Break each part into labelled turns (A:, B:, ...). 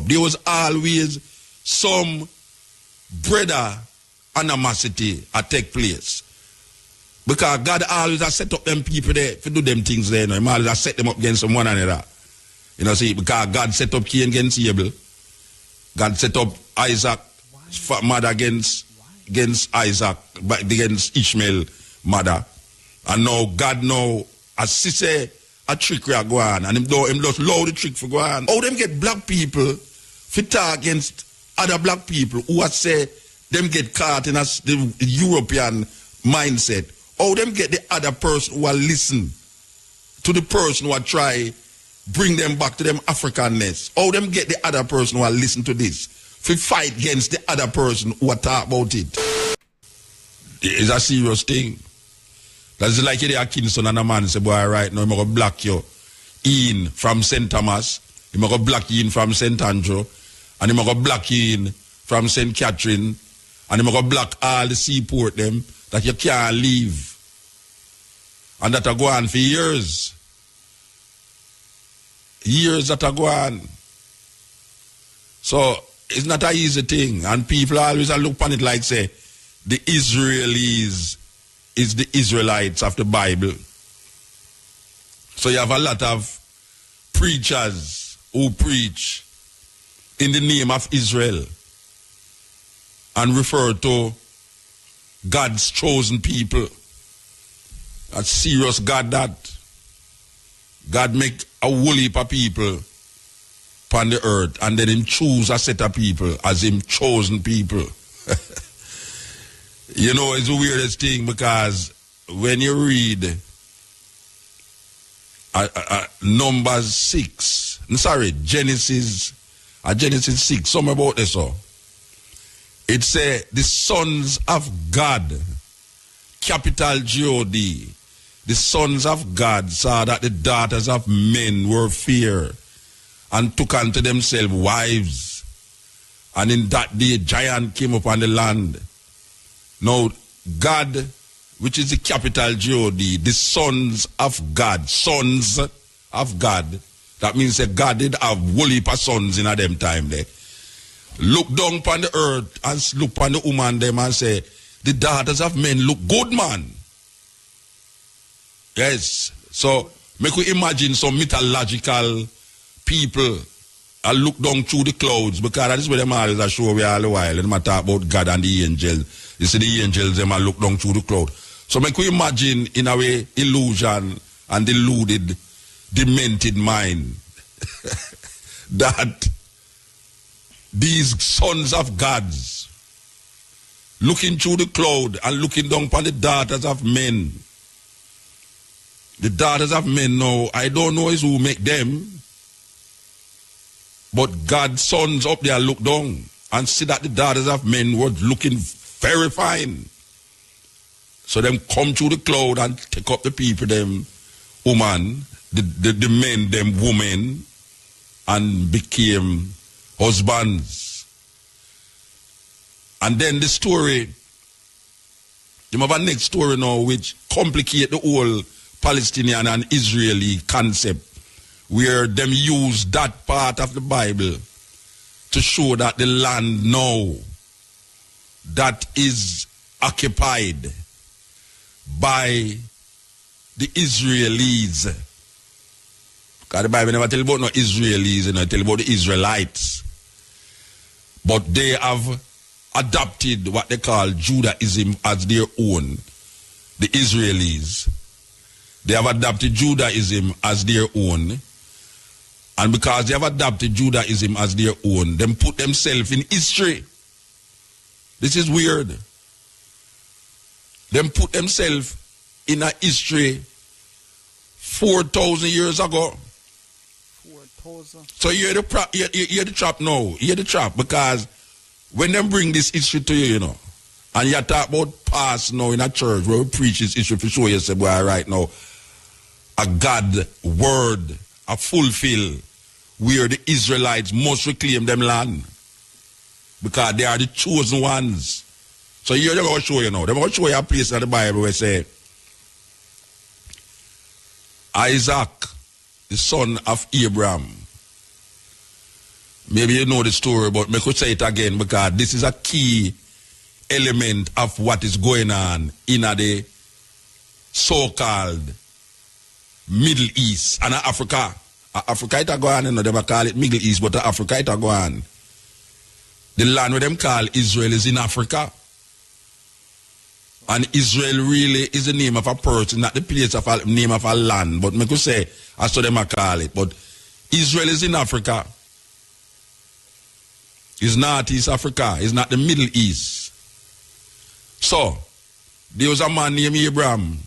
A: up. There was always some brother animosity that take place. Because God always has set up them people there to do them things there. He always has set them up against one another. You know, see, because God set up Cain against Abel. God set up Isaac, mother against Isaac, but against Ishmael, mother. And now God know, as she say, a trick will go on. And him just allow the trick for go on. How them get black people to talk against other black people who are say them get caught in the European mindset. How them get the other person who will listen to the person who will try bring them back to them Africanness. How them get the other person who will listen to this to fight against the other person who will talk about it. It's a serious thing. That's like you there Kingston and a man say, boy, right now I'm going to block you in from St. Thomas, I'm going to block you in from St. Andrew, and I'm going to block you in from St. Catherine, and I'm going to block all the seaport them that you can't leave. And that are go on for years. Years that are go on. So it's not an easy thing. And people always look upon it like say, the Israelis is the Israelites of the Bible. So you have a lot of preachers who preach in the name of Israel and refer to God's chosen people. That's serious God that. God make a whole heap of people upon the earth and then him choose a set of people as him chosen people. You know, it's the weirdest thing because when you read Numbers 6, Genesis 6, something about this. It says the sons of God, capital G-O-D, the sons of God saw that the daughters of men were fair and took unto themselves wives. And in that day, giant came upon the land. Now, God, which is the capital G-O-D, the sons of God, that means that God did have whole heap of sons in them time there. Look down upon the earth and look upon the woman them and say, the daughters of men look good, man. Yes. So, make we imagine some mythological people and look down through the clouds because that is where them always are show we all the while. And they talk about God and the angels. You see the angels, them look down through the cloud. So make we imagine in a way illusion and deluded, demented mind that these sons of gods looking through the cloud and looking down upon the daughters of men. The daughters of men now, I don't know is who make them, but God's sons up there look down and see that the daughters of men were looking very fine. So them come through the cloud and take up the people, them woman, the men, them women, and became husbands. And then the story, you have a next story now which complicate the whole Palestinian and Israeli concept, where them use that part of the Bible to show that the land now that is occupied by the Israelis. Because the Bible never tell about no Israelis, it tell about the Israelites. But they have adopted what they call Judaism as their own. The Israelis. They have adopted Judaism as their own. And because they have adopted Judaism as their own, them put themselves in history. This is weird. Them put themselves in a history 4,000 years ago.
B: 4,000.
A: So you hear the trap now. You hear the trap because when them bring this history to you, you know, and you talk about past now in a church where we preach this history for sure, you say, boy, right now, a God word, a fulfill, where the Israelites must reclaim them land. Because they are the chosen ones. So here they're going to show you now. They're going to show you a place in the Bible where it say, Isaac, the son of Abraham, Maybe you know the story, but me could say it again because this is a key element of what is going on in the so-called Middle East and Africa. Africa it a go on, you know, they call it Middle East, but Africa it a go on. The land where them call Israel is in Africa. And Israel really is the name of a person, not the place of a name of a land. But me could say, as to them I call it. But Israel is in Africa. It's not East Africa. It's not the Middle East. So, there was a man named Abraham.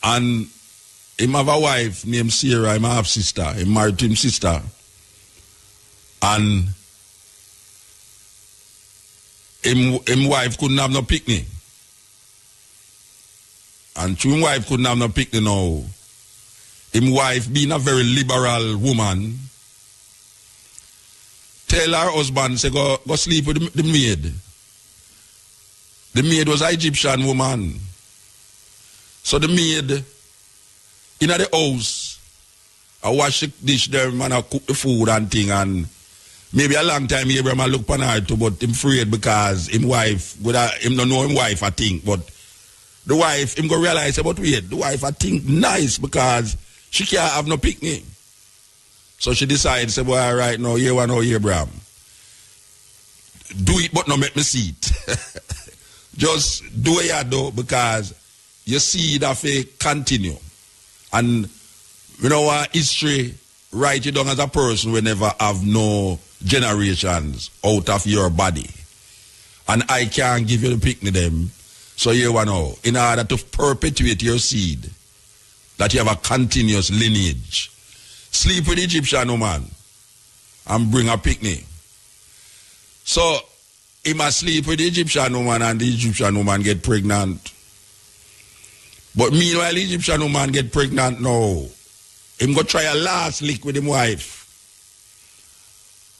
A: And him have a wife named Sarah, him half sister. He married to him sister. And him wife couldn't have no picnic. And him wife couldn't have no picnic now. Him wife being a very liberal woman, tell her husband, say, go sleep with the maid. The maid was an Egyptian woman. So the maid in the house, I wash the dish there and I cook the food and thing, and maybe a long time Abraham look upon her too, but him afraid because him wife, him don't know him wife I think, but the wife, him go realize about wait, the wife I think nice because she can't have no picnic. So she decided, say, boy, all right, now, here one, now, Abraham. Do it, but no make me see it. Just do what you do because you see that they continue. And you know what, history write you down as a person will never have no generations out of your body. And I can't give you the picnic them. So you want to know, in order to perpetuate your seed, that you have a continuous lineage. Sleep with the Egyptian woman and bring a picnic. So he must sleep with the Egyptian woman and the Egyptian woman get pregnant. But meanwhile, the Egyptian woman get pregnant now. Him go try a last lick with his wife.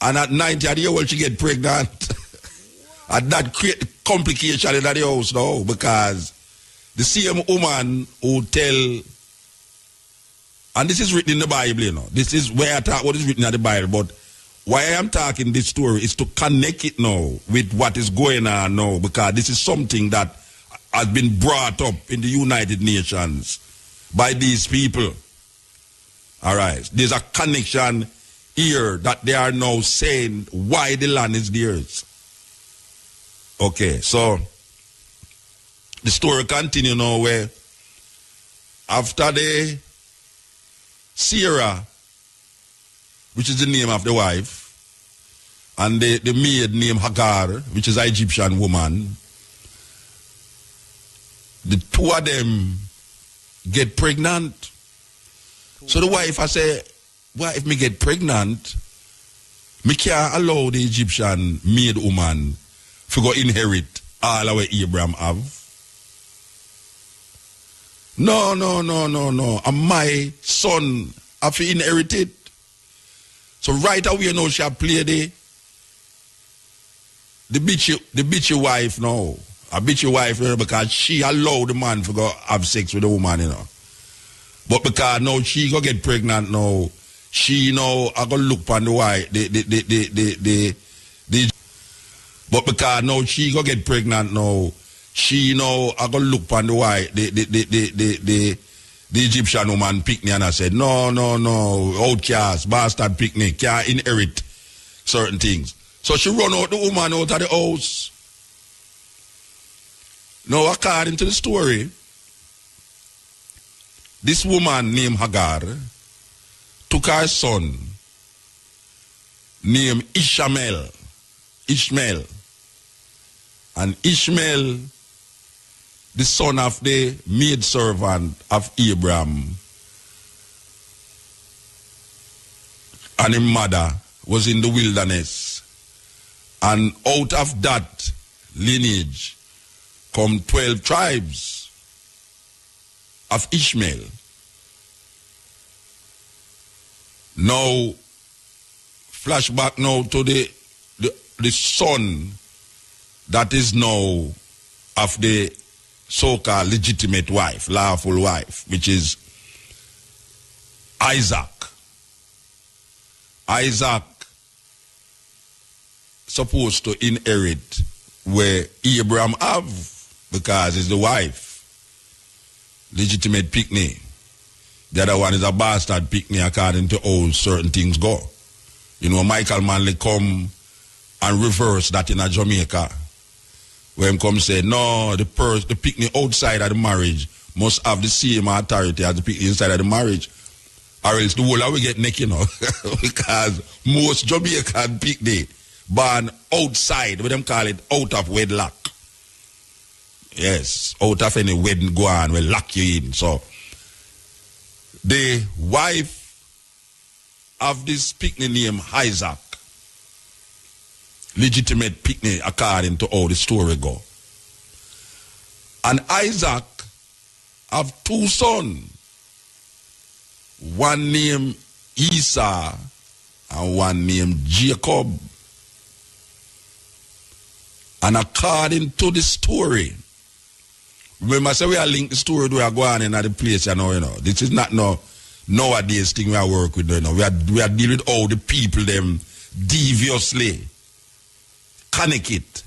A: And at 90 years old, she get pregnant. And that create complication in the house now because the same woman who tell, and this is written in the Bible, you know. This is where I talk what is written in the Bible, but why I am talking this story is to connect it now with what is going on now because this is something that has been brought up in the United Nations by these people. All right. There's a connection here that they are now saying why the land is theirs. Okay, so the story continues now where after the Sarah, which is the name of the wife, and the maid named Hagar, which is an Egyptian woman, the two of them get pregnant. So the wife I say, well, if me get pregnant, me can't allow the Egyptian maid woman to go inherit all our Abraham have. No. And my son have to inherit it. So right away now she play the bitchy wife now. A bitchy wife because she allowed the man to go have sex with the woman, you know. But because now she go get pregnant now, she now I go look upon the wife, but because now she go get pregnant now, she now I go look upon the wife, the Egyptian woman pick me and I said, no, outcast, bastard picnic, can't inherit certain things. So she run out the woman out of the house. Now according to the story, this woman named Hagar took her son named Ishmael. And Ishmael, the son of the maidservant of Abraham, and his mother was in the wilderness. And out of that lineage come 12 tribes of Ishmael. Now, flashback now to the son that is now of the so-called legitimate wife, lawful wife, which is Isaac. Isaac supposed to inherit where Abraham have, because it's the wife, legitimate picnic. The other one is a bastard picnic according to how certain things go. You know, Michael Manley come and reverse that in a Jamaica. Where him come say, no, the picnic outside of the marriage must have the same authority as the picnic inside of the marriage. Or else the whole will get naked, you know. Because most Jamaican picnic born outside, what them call it, out of wedlock. Yes, out of any wedding go on, will lock you in. So, the wife of this picnic named Isaac, legitimate picnic according to how the story go. And Isaac have two sons, one named Esau and one named Jacob. And according to the story, remember, say we are linked the story we are going in at the place, you know. This is not no nowadays thing we are work with, you know. We are dealing with all the people them deviously connect it.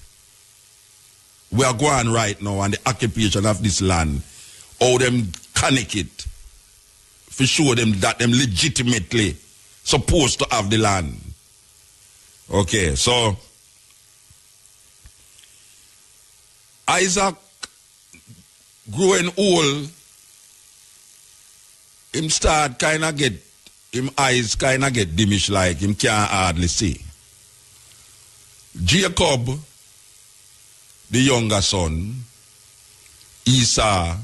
A: We are going right now on the occupation of this land. All them connect it. For sure them that them legitimately supposed to have the land. Okay, so Isaac growing old, him start kind of get, him eyes kind of get diminished, like him can't hardly see. Jacob, the younger son, Esau,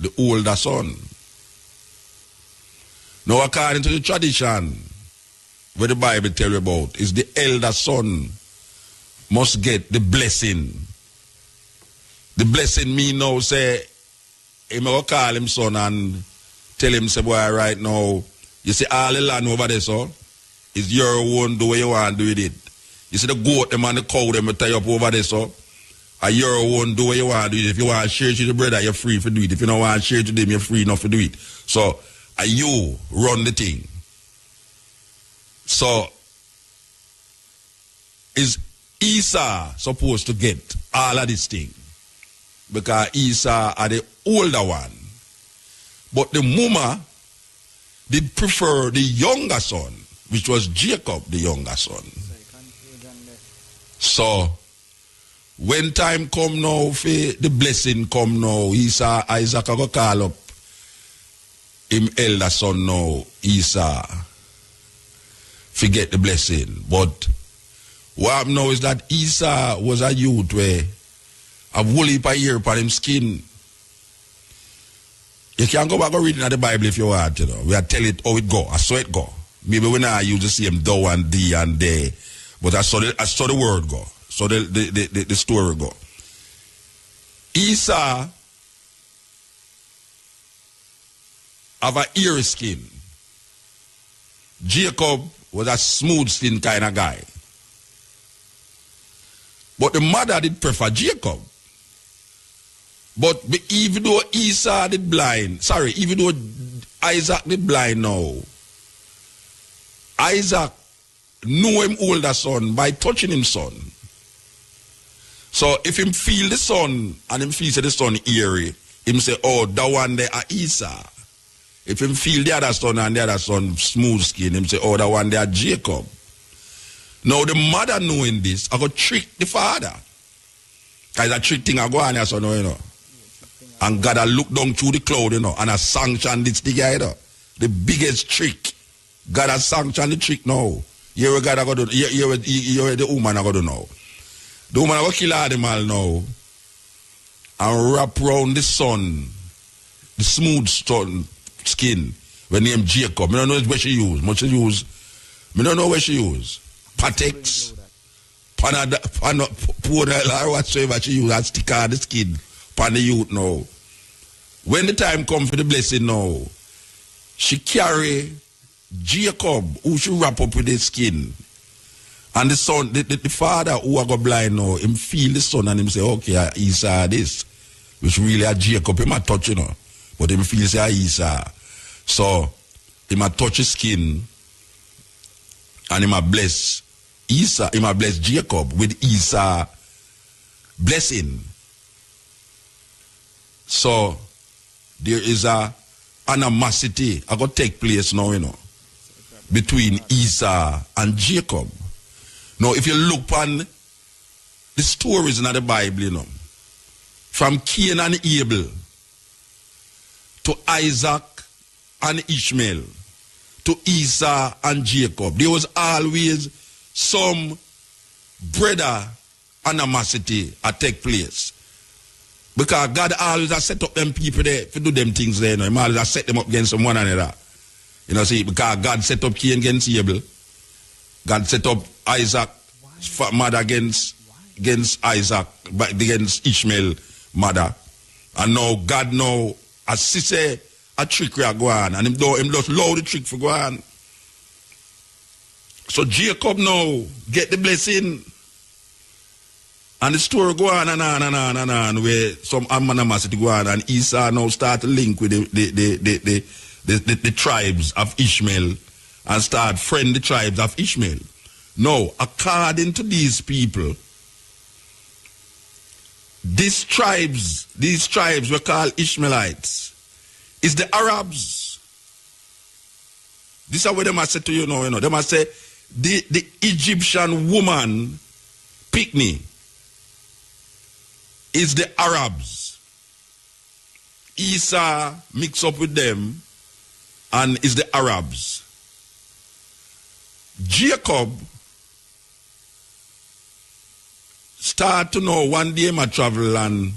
A: the older son. Now according to the tradition, where the Bible tell you about, is the elder son must get the blessing. The blessing mean now say, him will call him son and tell him, say, boy, right now, you see all the land over there, so, it's your own, do what you want to do with it. You see the goat, them and the cow, them will tie up over there, so, and your own, do what you want to do with it. If you want to share it to the brother, you're free to do it. If you don't want to share it to them, you're free enough to do it. So, you run the thing. So, is Esau supposed to get all of this thing? Because Esau are the older one. But the mama did prefer the younger son, which was Jacob, the younger son. So, when time come now, the blessing come now, Isaac will call up him elder son now, Esau, forget the blessing. But what happened now is that Esau was a youth where a wool heap a year upon him skin. You can go back and read in the Bible if you want, you know. We are tell it how it go. I saw it go. Maybe when I use the same thou and thee and they, but I saw the word go. So the story go. Esau have a eerie skin. Jacob was a smooth skin kind of guy. But the mother did prefer Jacob. But even though Esau did blind, even though Isaac did blind now, Isaac knew him older son by touching him son. So if him feel the son and him feel the son eerie, him say, oh, that one there are Esau. If him feel the other son and the other son smooth skin, him say, oh, that one there are Jacob. Now the mother knowing this, I go trick the father. Because a trick thing I go on here, so you know. And God I look down through the cloud, you know, and I sanction this thing, you know. The biggest trick. God has sanctioned the trick now. Here we God I go do, here the woman I go do now. The woman I go kill animal now. And wrap around the son, the smooth son skin, when named Jacob. I don't know where she use. I don't know where she use. Patex, Panadol, or whatsoever she use, and stick on the skin, pan the youth now. When the time come for the blessing now, she carry Jacob, who she wrap up with the skin. And the son, the father who are go blind now, him feel the son and him say, okay, Esau this. Which really a Jacob, him a touch, you know. But him feel say Esau. So, him a touch his skin. And him a bless Esau, him a bless Jacob with Esau blessing. So there is a animosity that going to take place now, between Esau and Jacob. Now, if you look on the stories in the Bible, from Cain and Abel to Isaac and Ishmael to Esau and Jacob, there was always some brother animosity that take place. Because God always has set up them people there to do them things there. He always has set them up against one another. See, because God set up Cain against Abel. God set up Isaac mother against Isaac, but against Ishmael mother. And now God now, as he say, a trick will go on. And him just allow the trick for go on. So Jacob now get the blessing. And the story go on and on and on and on, where some animosity go on, and Esau now start to link with the tribes of Ishmael and start friend the tribes of Ishmael. Now, according to these people, these tribes were called Ishmaelites, is the Arabs. This is what they must say to you now, They must say the Egyptian woman picnic is the Arabs. Esau mix up with them and is the Arabs. Jacob start to know one day I travel and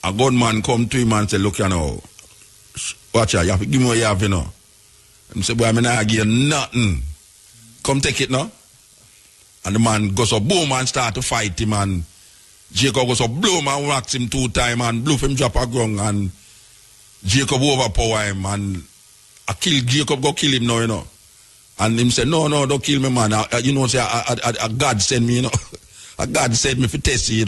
A: a gunman come to him and say, look, watch out, you have to give me what you have, And say, boy, I'm not give you nothing. Come take it now. And the man goes up, boom, and start to fight him, and Jacob goes up, bloom and whacks him 2 times and blue him drop a ground, and Jacob overpower him, and I kill Jacob, go kill him now, And him say, no, don't kill me, man. Say, a God send me, A God send me for test you,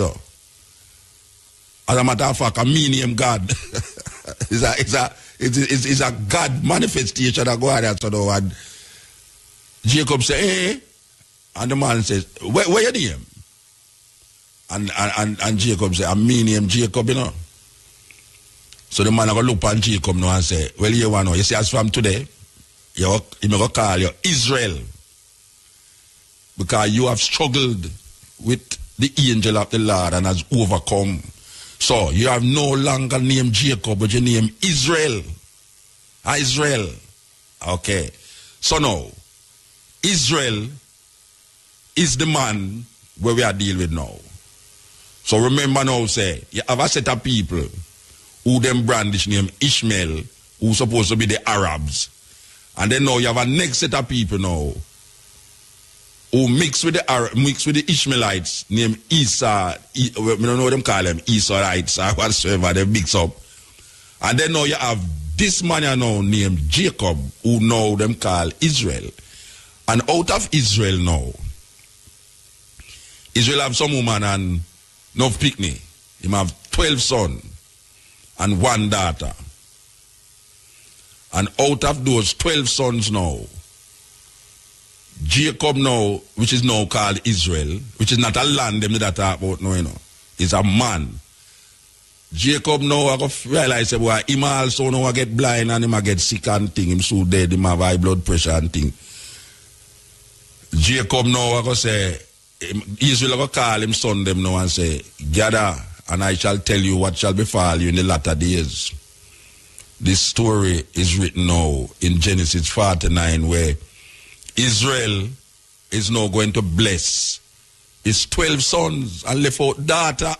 A: As a matter of fact, I mean him God. It's a God manifestation that go on so and Jacob say, hey, and the man says, where you name? And Jacob say, I mean him Jacob, So the man going to look at Jacob now and say, well, you see, as from today, you're going to call you Israel. Because you have struggled with the angel of the Lord and has overcome. So you have no longer named Jacob, but you name Israel. Israel. Okay. So now, Israel is the man where we are dealing with now. So remember now, say, you have a set of people who them brandish name Ishmael, who supposed to be the Arabs. And then now you have a next set of people now who mix with the Ishmaelites named Esau. We don't know what them call them, Esauites or whatsoever, they mix up. And then now you have this man now named Jacob, who now them call Israel. And out of Israel now, Israel have some woman and no picnic. He have 12 sons and 1 daughter. And out of those 12 sons now, Jacob now, which is now called Israel, which is not a land them that talk about now, is a man. Jacob now I go realize say, boy, him also now get blind and him a get sick and thing, him so dead, him have high blood pressure and thing. Jacob now I go say, Israel go call him son them now and say, gather and I shall tell you what shall befall you in the latter days. This story is written now in Genesis 49 where Israel is now going to bless his 12 sons and left out daughter.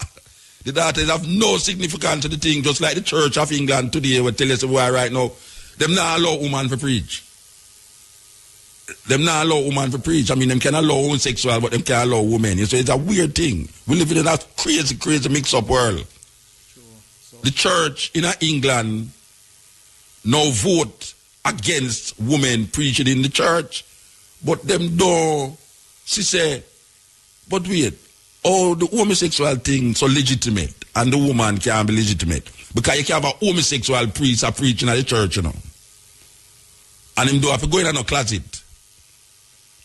A: The daughters have no significance to the thing, just like the Church of England today will tell us why right now, them not allow woman to preach. Them not allow woman to preach. I mean, them can allow homosexual, but them can't allow women. So it's a weird thing. We live in a crazy, crazy mix-up world.
B: Sure. So
A: the church in England now vote against women preaching in the church, but them don't. She say, but wait, the homosexual thing so legitimate, and the woman can't be legitimate because you can have a homosexual priest preaching at the church, And him do have to go in a closet.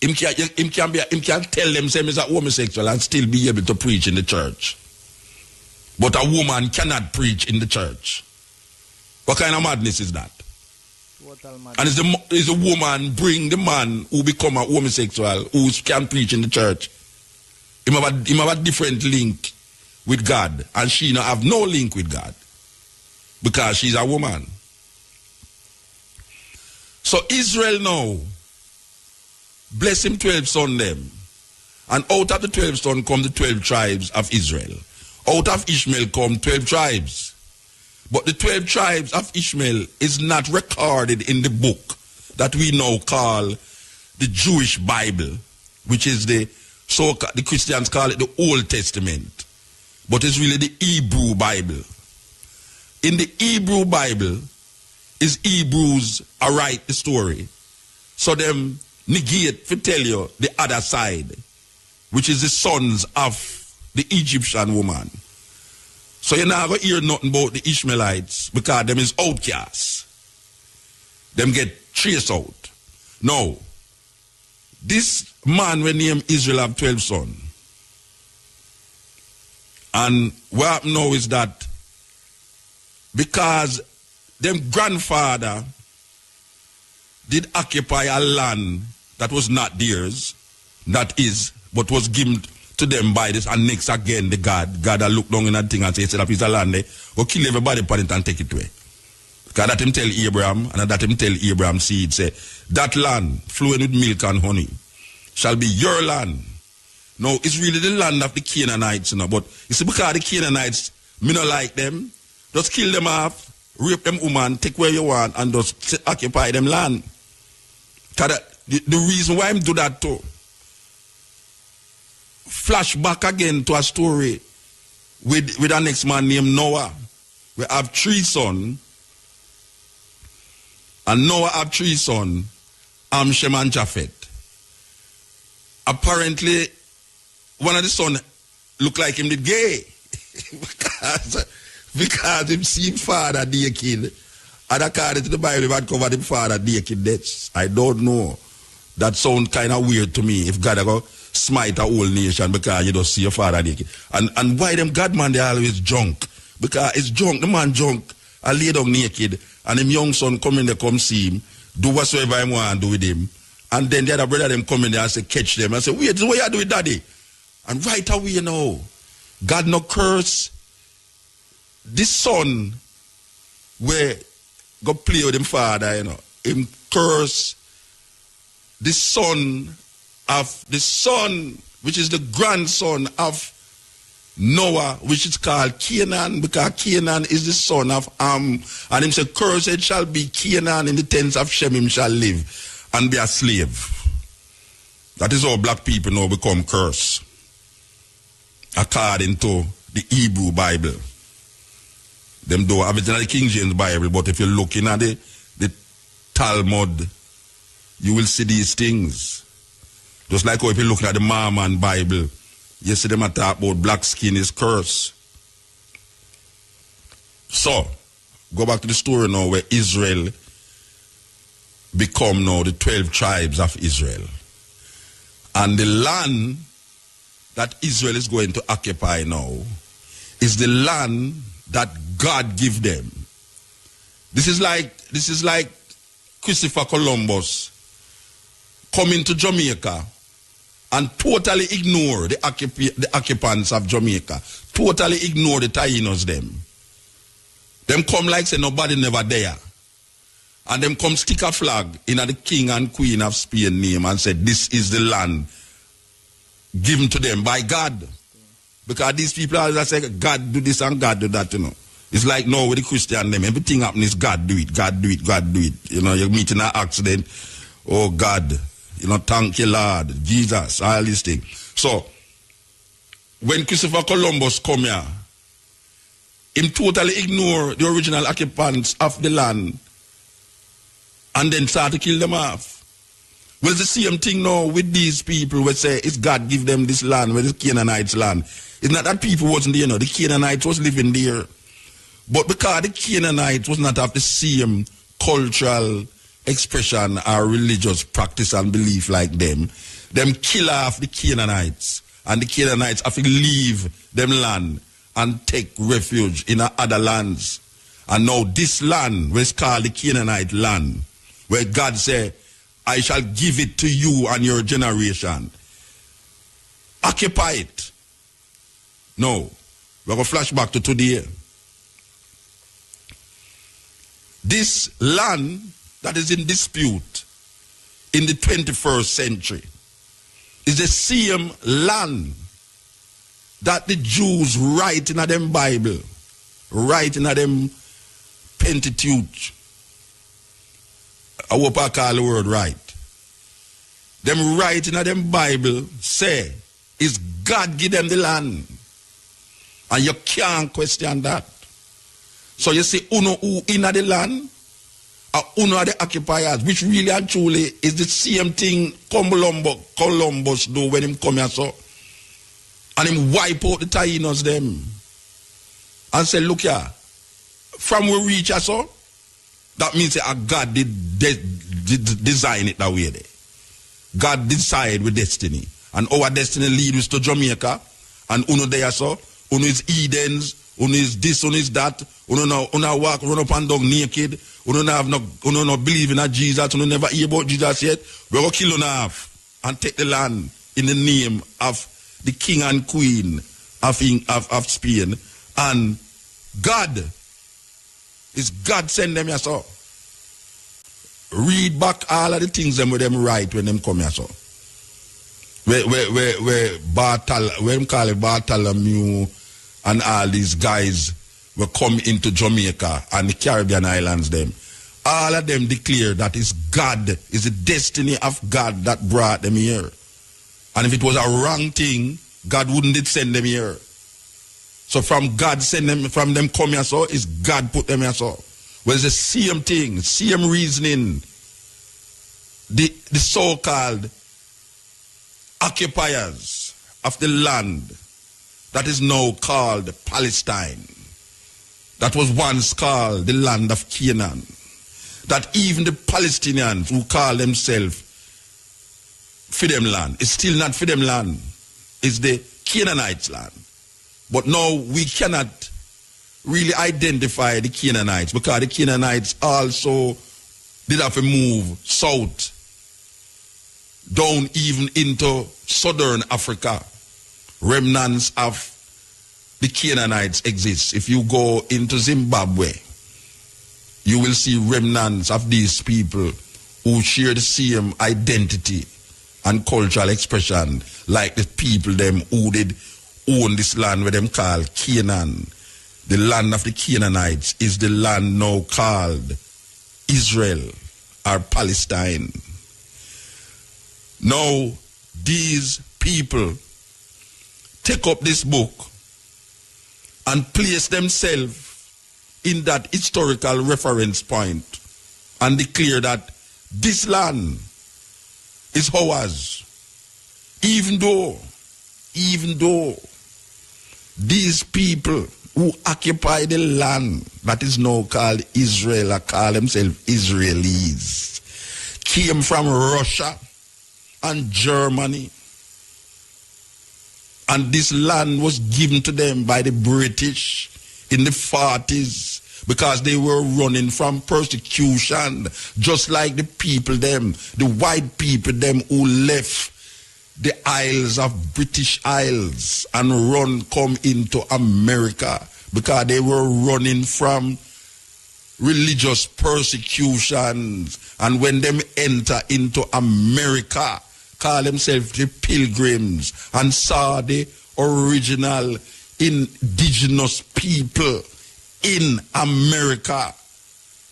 A: Him can tell them say he's a homosexual and still be able to preach in the church. But a woman cannot preach in the church. What kind of madness is that? And is the woman bring the man who become a homosexual who can preach in the church? Him have a different link with God, and she not have no link with God because she's a woman. So Israel now bless him 12 sons them, and out of the 12 sons come the 12 tribes of Israel. Out of Ishmael come 12 tribes. But the 12 tribes of Ishmael is not recorded in the book that we now call the Jewish Bible, which is the Christians call it the Old Testament. But it's really the Hebrew Bible. In the Hebrew Bible, is Hebrews write the story. So them negate to tell you the other side, which is the sons of the Egyptian woman. So you're not going to hear nothing about the Ishmaelites because them is outcasts. Them get traced out. Now, this man we name Israel have 12 sons. And what happened now is that because them grandfather did occupy a land that was not theirs, but was given to them by this, and next again the God that look down in that thing and say, set up his land there, go kill everybody upon it and take it away. Because that him tell Abraham, and that him tell Abraham's seed, say, that land flowing with milk and honey shall be your land. Now, it's really the land of the Canaanites, but you see, because the Canaanites, me not like them, just kill them off, rape them woman, take where you want, and just occupy them land. The reason why I'm do that too, flash back again to a story with our next man named Noah. We have 3 sons, and Noah have 3 sons, Shem and Japheth. Apparently, one of the sons look like him did gay. because him see him father naked. And according to the Bible, he had covered him father naked. That's, I don't know. That sounds kind of weird to me. If God ever smite a whole nation because you don't see your father naked. And why them God man, they always drunk? Because it's drunk. The man drunk, I lay down naked, and him young son come in there, come see him, do whatsoever he want to do with him. And then the other brother them come in there and say, catch them. And say, wait, this is what you do with daddy. And right away, you know, God no curse this son where go play with him father, you know. Him curse the son, which is the grandson of Noah, which is called Canaan, because Canaan is the son of Ham. And him say, cursed shall be Canaan, in the tents of Shem him shall live and be a slave. That is how black people now become cursed, according to the Hebrew Bible. Them don't have it in the King James Bible, but if you're looking at the Talmud, you will see these things. Just like how if you're looking at the Mormon Bible, you see them talk about black skin is curse. So, go back to the story now where Israel become now the 12 tribes of Israel. And the land that Israel is going to occupy now is the land that God give them. This is like Christopher Columbus coming to Jamaica and totally ignore the occupants of Jamaica. Totally ignore the Tainos them. Them come like say nobody never there. And them come stick a flag in the king and queen of Spain name and say this is the land given to them by God. Because these people always say God do this and God do that, you know. It's like now with the Christian name, everything happen is God do it, God do it, God do it. You know, you meet in an accident, oh God, you know, thank you Lord, Jesus, all these things. So, when Christopher Columbus come here, him totally ignore the original occupants of the land and then start to kill them off. Well, it's the same thing now with these people who say it's God give them this land, where it's Canaanites' land. It's not that people wasn't there, you know, the Canaanites was living there. But because the Canaanites was not of the same cultural expression or religious practice and belief like them kill off the Canaanites, and the Canaanites have to leave them land and take refuge in other lands. And now this land, which is called the Canaanite land, where God said, I shall give it to you and your generation. Occupy it. No. We're going to flash back to today. This land that is in dispute in the 21st century is the same land that the Jews write in them Bible, write in them Pentateuch. I hope I call the word right. Them write in them Bible say, is God give them the land? And you can't question that. So you see, uno who in the land, or uno are the occupiers, which really and truly is the same thing Columbus do when him come here so. And him wipe out the Taínos them. And say, look here, from we reach here so, that means that God did design it that way there. God decide with destiny. And our destiny lead us to Jamaica. And uno there so, uno is Edens, uno is this, uno is that, uno walk, run up and down naked, uno no believe in Jesus, uno never hear about Jesus yet. We're going to kill uno half and take the land in the name of the king and queen of Spain. And God, is God send them here so. Read back all of the things them with them write when them come here so. Where call it Bartholomew and all these guys will come into Jamaica and the Caribbean islands them. All of them declare that it's God, is the destiny of God that brought them here. And if it was a wrong thing, God wouldn't send them here. So from God send them, from them come here so, is God put them here so. Well, it's the same thing, same reasoning. The so-called occupiers of the land that is now called Palestine, that was once called the land of Canaan, that even the Palestinians who call themselves for them land, it's still not for them land, it's the Canaanites' land. But now we cannot really identify the Canaanites because the Canaanites also did have to move south, down even into southern Africa. Remnants of the Canaanites exist. If you go into Zimbabwe, you will see remnants of these people who share the same identity and cultural expression like the people them who did own this land where them call Canaan. The land of the Canaanites is the land now called Israel or Palestine. Now, these people take up this book and place themselves in that historical reference point and declare that this land is ours. Even though these people who occupy the land that is now called Israel or call themselves Israelis came from Russia and Germany, and this land was given to them by the British in the 40s because they were running from persecution, just like the people them, the white people them who left the isles of British Isles and come into America because they were running from religious persecutions. And when them enter into America, call themselves the Pilgrims and saw the original indigenous people in America,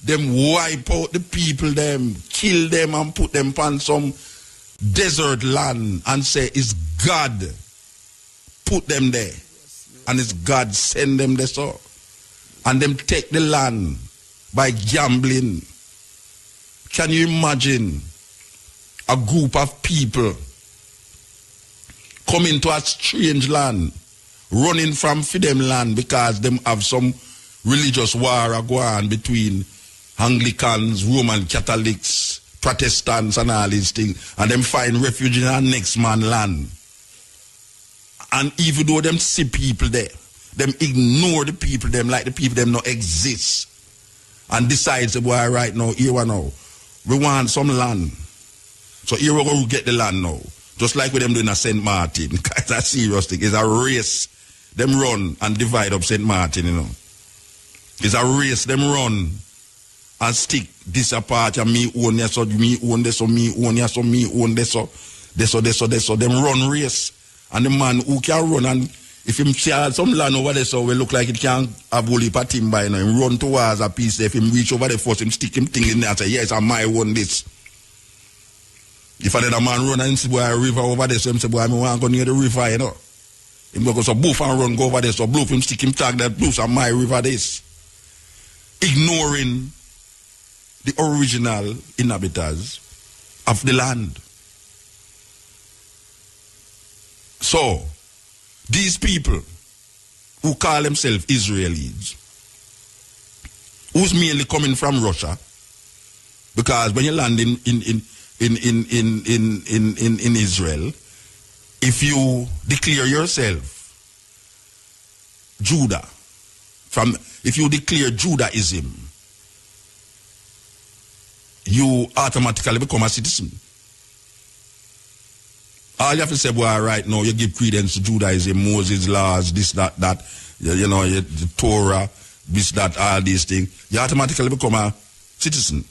A: them wipe out the people them, kill them and put them on some desert land and say it's God put them there and it's God send them there so. And them take the land by gambling. Can you imagine a group of people coming to a strange land, running from them land because them have some religious war going between Anglicans, Roman Catholics, Protestants and all these things, and them find refuge in our next man land. And even though them see people there, them ignore the people them like the people them not exist. And decide, say, boy, right now, here we now, we want some land. So here we go get the land now. Just like with them doing at St. Martin. It's a serious thing. It's a race. Them run and divide up St. Martin, you know. It's a race. Them run and stick this apart. And me own this, so me own this, so me own this, so me own this, so this, so them run race. And the man who can run, and if him see some land over there, so we look like it can have a whole timber, you know, him run towards a piece there. If him reach over there first, him stick him thing in there and say, yes, I might own this. If another man run and see boy a river over there, so him say, boy, I want to go near the river, you know. Him go so boof and run go over there, so boof him stick him tag that boof and my river this. Ignoring the original inhabitants of the land. So, these people who call themselves Israelis, who's mainly coming from Russia, because when you land in Israel, if you declare yourself Judah, if you declare Judaism, you automatically become a citizen. All you have to say, boy, right now, you give credence to Judaism, Moses' laws, this, that, you know, the Torah, this, that, all these things. You automatically become a citizen.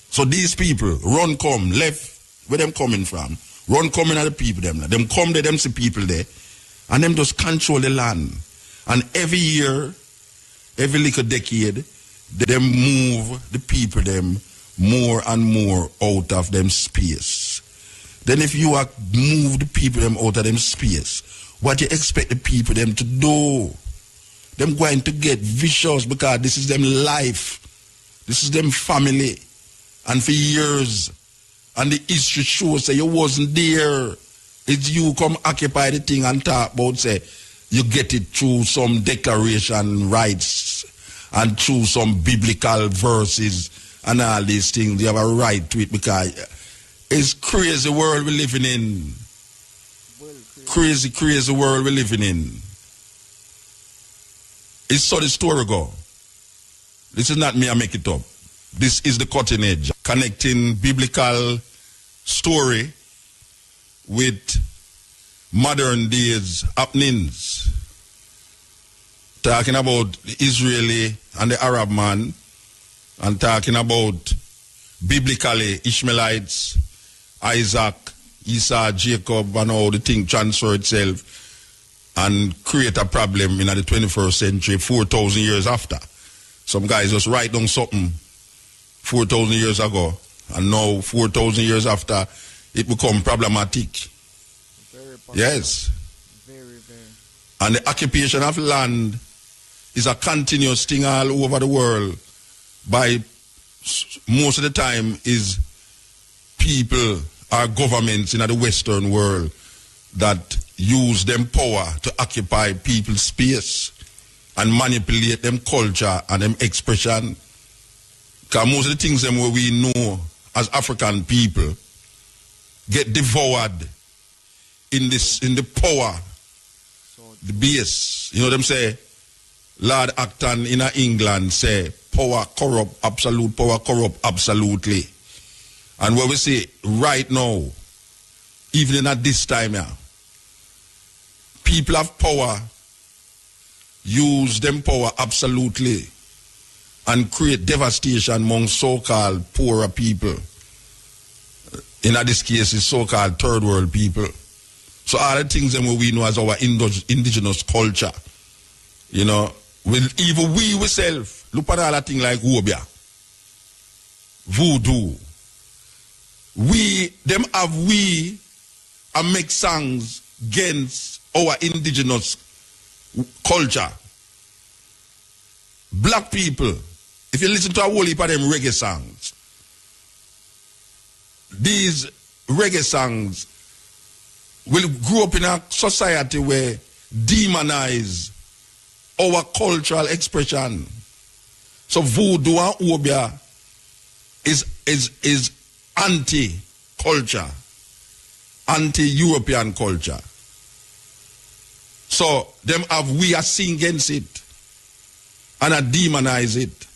A: So these people, run come, left, where them coming from, run coming at the people, them come there, them see people there, and them just control the land. And every year, every little decade, them move the people, them more and more out of them space. Then if you are move the people them out of them space, what you expect the people them to do? Them going to get vicious because this is them life. This is them family. And for years, and the history shows that you wasn't there. It's you come occupy the thing and talk about, say, you get it through some declaration rights and through some biblical verses and all these things. You have a right to it because it's crazy world we're living in. Crazy world we're living in. It's so the story go. This is not me, I make it up. This is the cutting edge. Connecting biblical story with modern days happenings. Talking about the Israeli and the Arab man, and talking about biblically Ishmaelites, Isaac, Esau, Jacob, and all the thing transfer itself and create a problem in the 21st century, 4,000 years after. Some guys just write down something 4,000 years ago, and now 4,000 years after, it become problematic.
B: Very possible.
A: Yes.
B: Very.
A: And the occupation of land is a continuous thing all over the world. By most of the time is people or governments in the Western world that use them power to occupy people's space and manipulate them culture and them expression. Because most of the things them where we know as African people get devoured in the power, the base. You know them say, Lord Acton in England say, power corrupt, absolute power corrupt, absolutely. And what we say right now, even at this time here, people have power, use them power absolutely, and create devastation among so-called poorer people. In this case, it's so-called third world people. So all the things that we know as our indigenous culture, you know, even we ourselves, look at all that thing like Wobia, voodoo. We and make songs against our indigenous culture. Black people, if you listen to a whole heap of them reggae songs, these reggae songs will grow up in a society where demonize our cultural expression. So voodoo and obia is anti-culture, anti-European culture. So them have we are sing against it and a demonize it.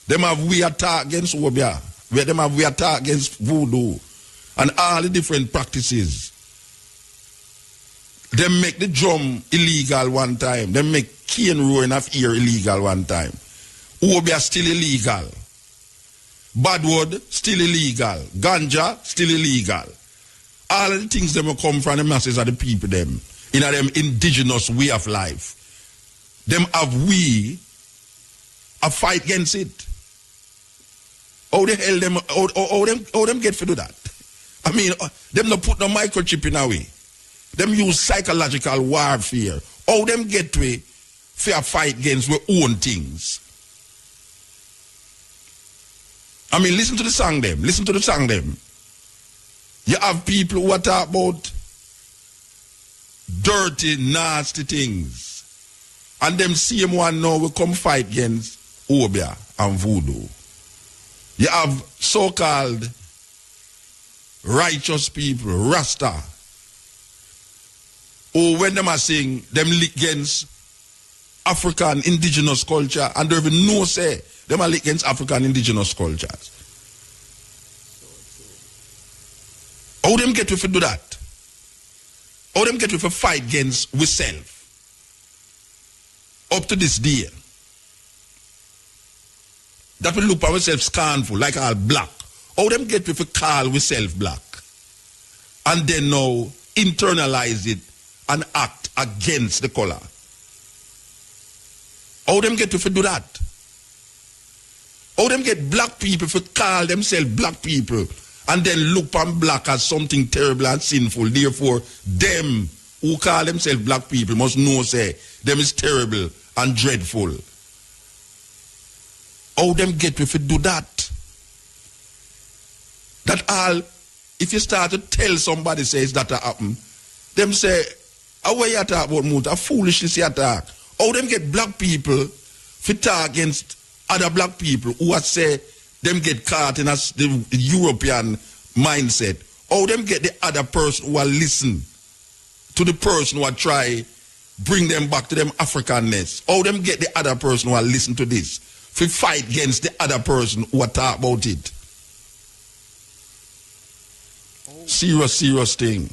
A: Them have we attack against obia. Them have we attack against voodoo and all the different practices. Them make the drum illegal one time. Them make cane roaring of ear illegal one time. Obia still illegal. Badwood still illegal. Ganja still illegal. All of the things them will come from the masses of the people them in a them indigenous way of life. Them have we a fight against it. How the hell them how them get to do that? I mean, them not put no microchip in a way. Them use psychological warfare. How them get to fair fight against their own things. I mean, listen to the song them. Listen to the song them. You have people who are talking about dirty, nasty things. And them same one now will come fight against obia and voodoo. You have so-called righteous people, Rasta, who when them are saying them against African indigenous culture and they even know say them are against African indigenous cultures. How them get to do that? How them get to fight against we self? Up to this day. That we look at ourselves scornful, like all black. How them get to call we self black? And then now internalize it and act against the color. How them get to do that? How them get black people to call themselves black people and then look on black as something terrible and sinful. Therefore, them who call themselves black people must know say them is terrible and dreadful. How them get to do that? That all, if you start to tell somebody says that happen, them say, how are you talk about mood? A foolishness you talk. How them get black people to talk against other black people who are say them get caught in the European mindset. How them get the other person who are listen to the person who are try bring them back to them Africanness. How them get the other person who are listen to this to fight against the other person who are talk about it. Serious thing.